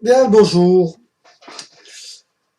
Bien, bonjour.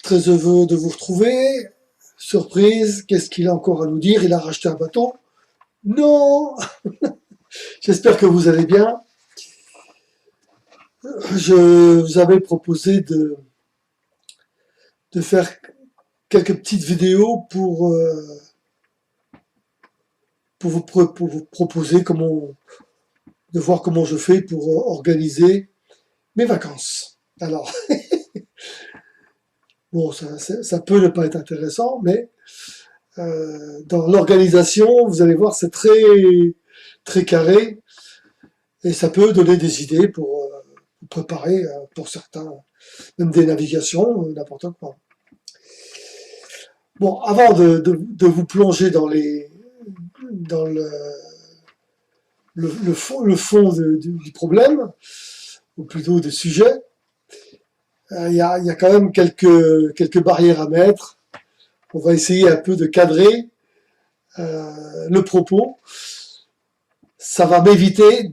Très heureux de vous retrouver. Surprise, qu'est-ce qu'il a encore à nous dire? Il a racheté un bateau? Non. J'espère que vous allez bien. Je vous avais proposé de faire quelques petites vidéos pour vous proposer de voir comment je fais pour organiser mes vacances. Alors, bon, ça peut ne pas être intéressant, mais dans l'organisation, vous allez voir, c'est très carré et ça peut donner des idées pour préparer, pour certains, même des navigations, n'importe quoi. Bon, avant de vous plonger dans le fond du problème, ou plutôt du sujet, il y a quand même quelques barrières à mettre. On va essayer un peu de cadrer le propos. Ça va m'éviter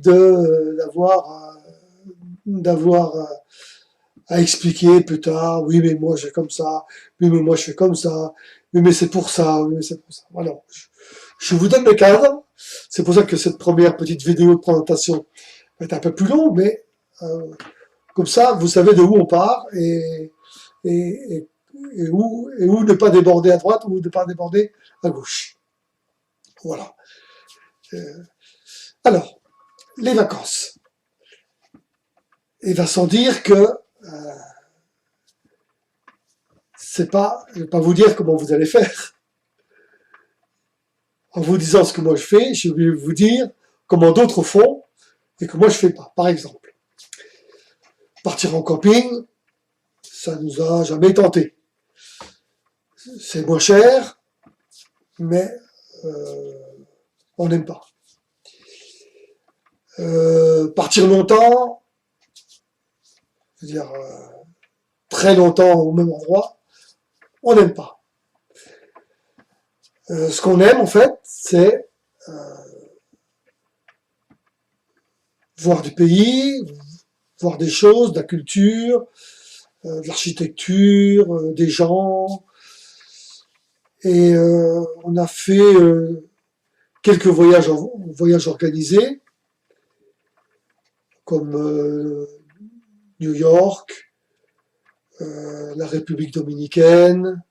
d'avoir à expliquer plus tard, oui mais moi j'ai comme ça, oui mais moi je fais comme ça, oui mais c'est pour ça, oui mais c'est pour ça. Voilà. Je vous donne le cadre, c'est pour ça que cette première petite vidéo de présentation va être un peu plus longue, mais comme ça vous savez de où on part et, et, et où ne pas déborder à droite ou ne pas déborder à gauche. Voilà. Alors, les vacances. Il va sans dire que je vais pas vous dire comment vous allez faire. En vous disant ce que moi je fais, je vais vous dire comment d'autres font et que moi je fais pas. Par exemple, partir en camping, ça nous a jamais tenté. C'est moins cher, mais on n'aime pas. Partir longtemps, c'est-à-dire très longtemps au même endroit, on n'aime pas. Ce qu'on aime en fait, c'est voir du pays, voir des choses, de la culture, de l'architecture, des gens. Et on a fait quelques voyages organisés, comme New York, la République dominicaine,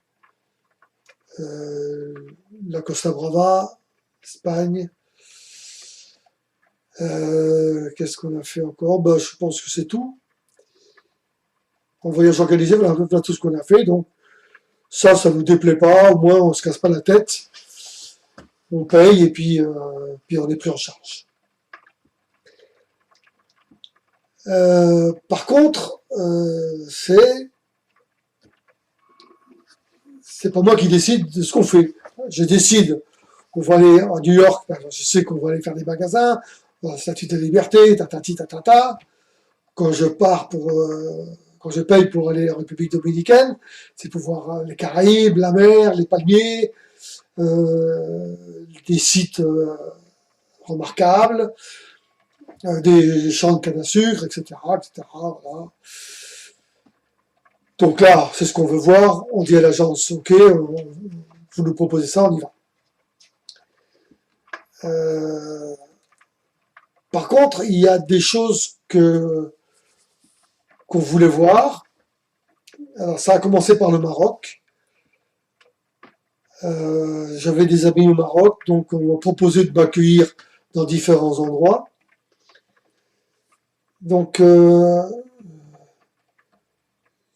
la Costa Brava, Espagne. Qu'est-ce qu'on a fait encore? Ben, je pense que c'est tout. En voyage organisé, voilà tout ce qu'on a fait. Donc ça vous déplaît pas, au moins on se casse pas la tête. On paye et puis on est pris en charge. Par contre, c'est pas moi qui décide de ce qu'on fait. Je décide qu'on va aller à New York, je sais qu'on va aller faire des magasins, la Statue de la Liberté, tatati tatata. Quand je quand je paye pour aller en République dominicaine, c'est pour voir les Caraïbes, la mer, les palmiers, des sites remarquables, des champs de canne à sucre, etc., etc. Voilà. Donc là, c'est ce qu'on veut voir. On dit à l'agence, ok, vous nous proposez ça, on y va. Par contre, il y a des choses qu'on voulait voir. Alors, ça a commencé par le Maroc. J'avais des amis au Maroc, donc on m'a proposé de m'accueillir dans différents endroits. Donc,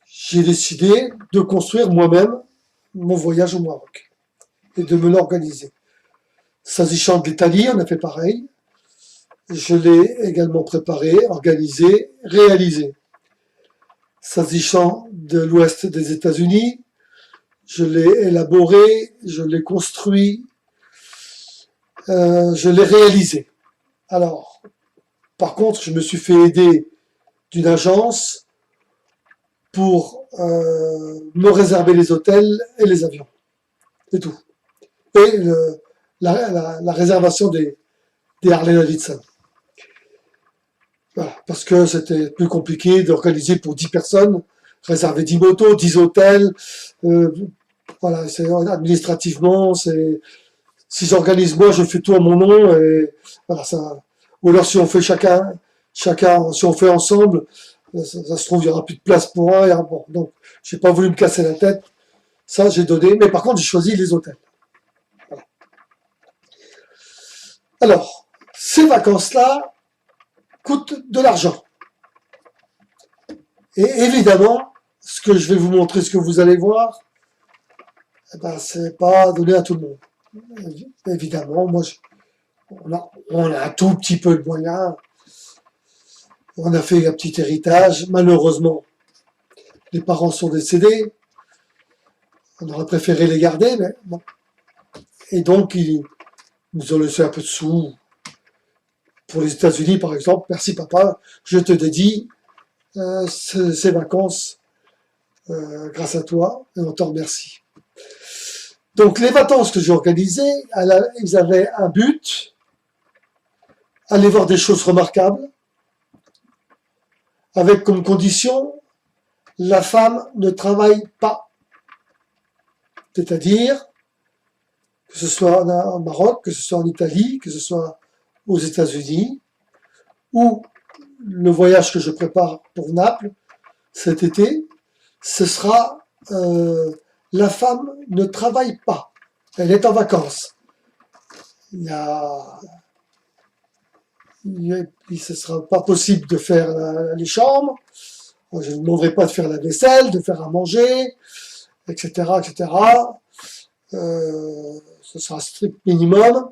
j'ai décidé de construire moi-même mon voyage au Maroc et de me l'organiser. S'agissant de l'Italie, on a fait pareil. Je l'ai également préparé, organisé, réalisé. S'agissant de l'ouest des États-Unis, je l'ai élaboré, je l'ai construit, je l'ai réalisé. Alors, par contre, je me suis fait aider d'une agence pour me réserver les hôtels et les avions. C'est tout. Et la réservation des Harley Davidson. Voilà, parce que c'était plus compliqué d'organiser pour 10 personnes, réserver 10 motos, 10 hôtels. Euh, voilà, c'est administrativement, c'est si j'organise moi, je fais tout à mon nom et voilà ça. Ou alors si on fait chacun, si on fait ensemble, ça se trouve il y aura plus de place pour un. Bon, donc j'ai pas voulu me casser la tête. Ça j'ai donné, mais par contre j'ai choisi les hôtels. Voilà. Alors ces vacances-là coûtent de l'argent. Et évidemment, ce que je vais vous montrer, ce que vous allez voir, eh ben, c'est pas donné à tout le monde. Évidemment, moi, on a un tout petit peu de moyens. On a fait un petit héritage. Malheureusement, les parents sont décédés. On aurait préféré les garder, mais bon. Et donc, ils nous ont laissé un peu de sous. Pour les États-Unis, par exemple, merci papa, je te dédie ces vacances grâce à toi, et on te remercie. Donc les vacances que j'ai organisées, ils avaient un but, aller voir des choses remarquables, avec comme condition, la femme ne travaille pas. C'est-à-dire, que ce soit en Maroc, que ce soit en Italie, que ce soit aux États-Unis, ou le voyage que je prépare pour Naples cet été, ce sera la femme ne travaille pas, elle est en vacances. Il ne sera pas possible de faire les chambres, je ne demanderai pas de faire la vaisselle, de faire à manger, etc. etc. Ce sera strict minimum,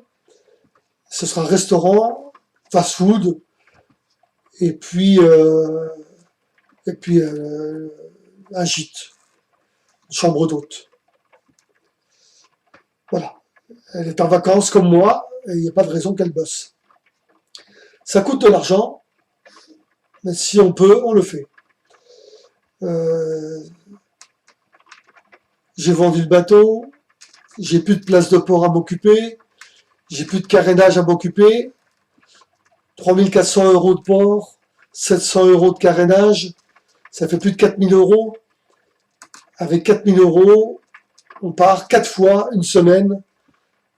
ce sera restaurant, fast-food, et puis un gîte, une chambre d'hôte. Voilà. Elle est en vacances comme moi, et il n'y a pas de raison qu'elle bosse. Ça coûte de l'argent, mais si on peut, on le fait. J'ai vendu le bateau, j'ai plus de place de port à m'occuper, j'ai plus de carénage à m'occuper, 3400 € de port, 700 € de carénage, ça fait plus de 4000 €. Avec 4000 €, on part 4 fois une semaine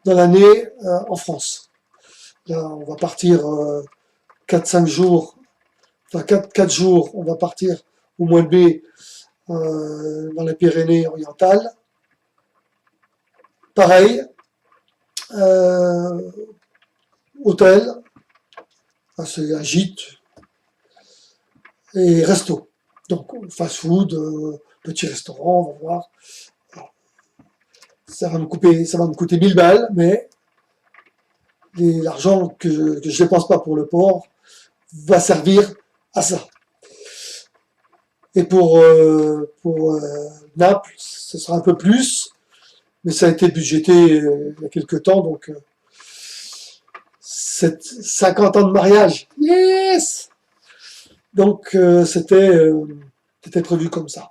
dans l'année en France. Là, on va partir 4-5 jours, enfin 4 jours, on va partir au mois de mai dans les Pyrénées orientales. Pareil, hôtel, c'est un gîte, et resto. Donc fast-food, petit restaurant, on va voir. Ça va me coûter 1000 balles, mais l'argent que je dépense pas pour le port va servir à ça. Et pour Naples, ce sera un peu plus, mais ça a été budgété il y a quelques temps, donc 50 ans de mariage, yes! Donc c'était prévu comme ça.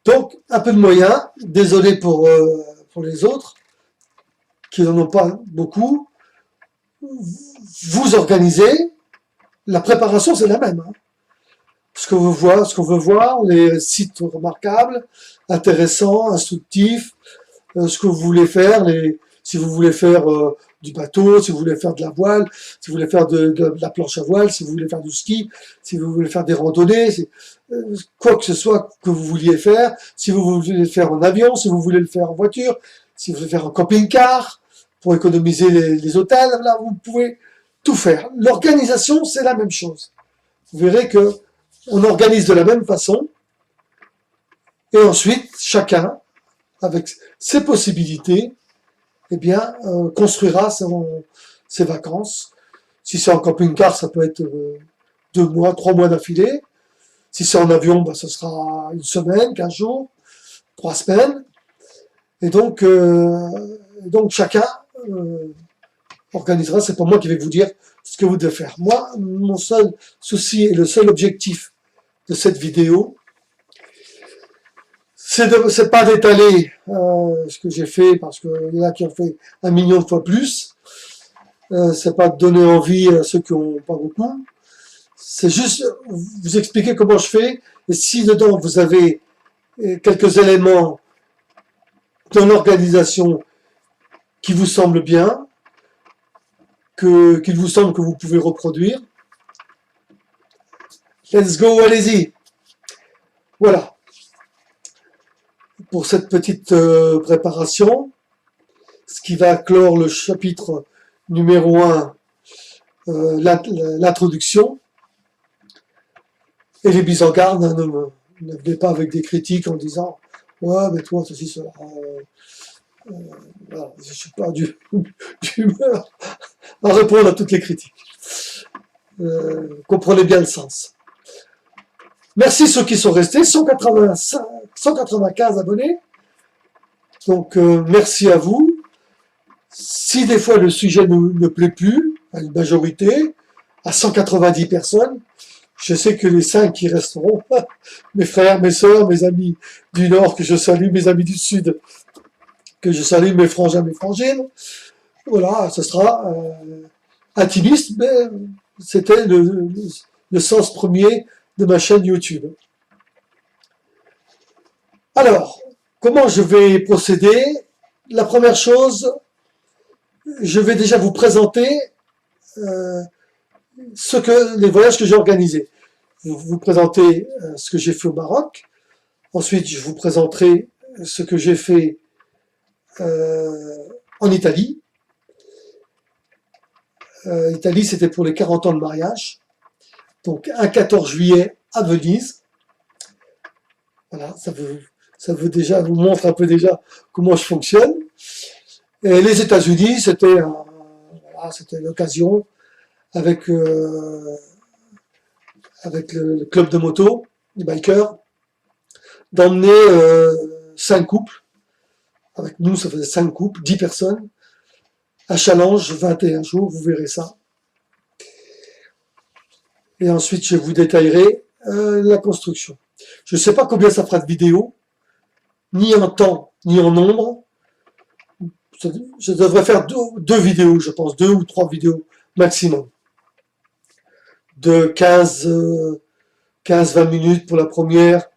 Donc un peu de moyens, désolé pour les autres qui n'en ont pas beaucoup. Vous organisez, la préparation c'est la même. Hein. Ce qu'on veut voir, les sites remarquables, intéressants, instructifs, ce que vous voulez faire, si vous voulez faire du bateau, si vous voulez faire de la voile, si vous voulez faire de la planche à voile, si vous voulez faire du ski, si vous voulez faire des randonnées, quoi que ce soit que vous vouliez faire, si vous voulez le faire en avion, si vous voulez le faire en voiture, si vous voulez faire en camping-car, pour économiser les hôtels, là vous pouvez tout faire. L'organisation, c'est la même chose. Vous verrez que on organise de la même façon, et ensuite, chacun, avec ses possibilités, eh bien, construira ses vacances. Si c'est en camping-car, ça peut être 2 mois, 3 mois d'affilée. Si c'est en avion, ce sera une semaine, 15 jours, 3 semaines. Et donc chacun organisera, c'est pas moi qui vais vous dire ce que vous devez faire. Moi, mon seul souci et le seul objectif de cette vidéo, c'est pas d'étaler ce que j'ai fait, parce qu'il y en a qui ont fait 1 million de fois plus, c'est pas de donner envie à ceux qui n'ont pas beaucoup. C'est juste vous expliquer comment je fais. Et si dedans vous avez quelques éléments dans l'organisation qui vous semblent bien, qu'il vous semble que vous pouvez reproduire, let's go, allez-y. Voilà. Pour cette petite préparation, ce qui va clore le chapitre numéro 1, l'introduction. Et les mises en garde, hein, ne venez pas avec des critiques en disant « Ouais, mais toi, ceci, cela... voilà, je ne suis pas d'humeur à répondre à toutes les critiques. Comprenez bien le sens. Merci ceux qui sont restés, 195 abonnés. Donc, merci à vous. Si des fois le sujet ne plaît plus, à une majorité, à 190 personnes, je sais que les 5 qui resteront, mes frères, mes sœurs, mes amis du Nord, que je salue, mes amis du Sud, que je salue, mes frangins, mes frangines, voilà, ce sera intimiste, mais c'était le sens premier de ma chaîne YouTube. Alors, comment je vais procéder? La première chose, je vais déjà vous présenter les voyages que j'ai organisés. Je vais vous présenter ce que j'ai fait au Maroc. Ensuite, je vous présenterai ce que j'ai fait en Italie. Italie, c'était pour les 40 ans de mariage. Donc, un 14 juillet à Venise. Voilà, ça vous montre un peu déjà comment je fonctionne. Et les États-Unis, c'était l'occasion avec le club de moto, les bikers, d'emmener 5 couples. Avec nous, ça faisait 5 couples, 10 personnes. Un challenge, 21 jours, vous verrez ça. Et ensuite, je vous détaillerai la construction. Je ne sais pas combien ça fera de vidéos, ni en temps, ni en nombre. Je devrais faire deux vidéos, je pense, 2 ou 3 vidéos maximum. De 15-20 minutes pour la première,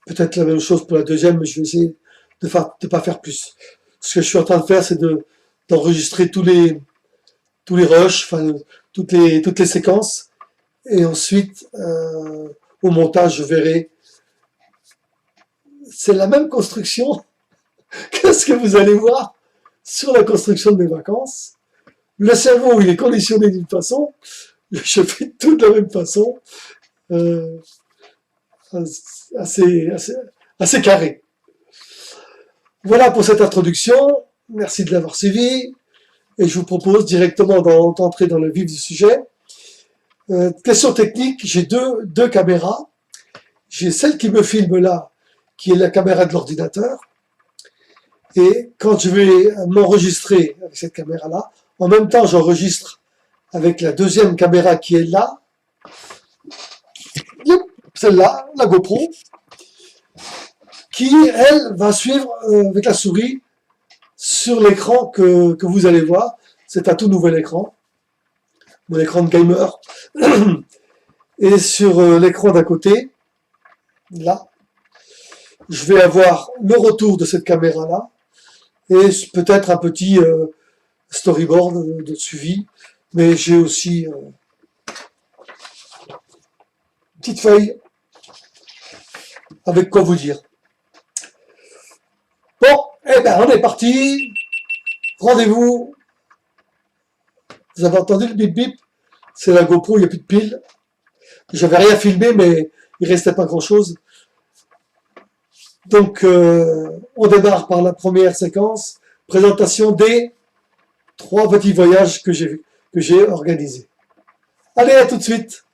peut-être la même chose pour la deuxième, mais je vais essayer de ne pas faire plus. Ce que je suis en train de faire, c'est d'enregistrer tous les rushs, enfin toutes les séquences, et ensuite au montage, je verrai. C'est la même construction que ce que vous allez voir sur la construction de mes vacances. Le cerveau, il est conditionné d'une façon, je fais tout de la même façon, assez carré. Voilà pour cette introduction, merci de l'avoir suivi, et je vous propose directement d'entrer dans le vif du sujet. Question technique, j'ai deux caméras, j'ai celle qui me filme là, qui est la caméra de l'ordinateur, et quand je vais m'enregistrer avec cette caméra-là, en même temps j'enregistre avec la deuxième caméra qui est là, celle-là, la GoPro, qui, elle, va suivre avec la souris sur l'écran que vous allez voir. C'est un tout nouvel écran, mon écran de gamer. Et sur l'écran d'à côté, là, je vais avoir le retour de cette caméra-là, et peut-être un petit storyboard de suivi, mais j'ai aussi une petite feuille avec quoi vous dire. Bon, eh ben on est parti. Rendez-vous. Vous avez entendu le bip bip? C'est la GoPro, il n'y a plus de piles. J'avais rien filmé, mais il restait pas grand-chose. Donc, on démarre par la première séquence, présentation des 3 petits voyages que j'ai organisés. Allez, à tout de suite.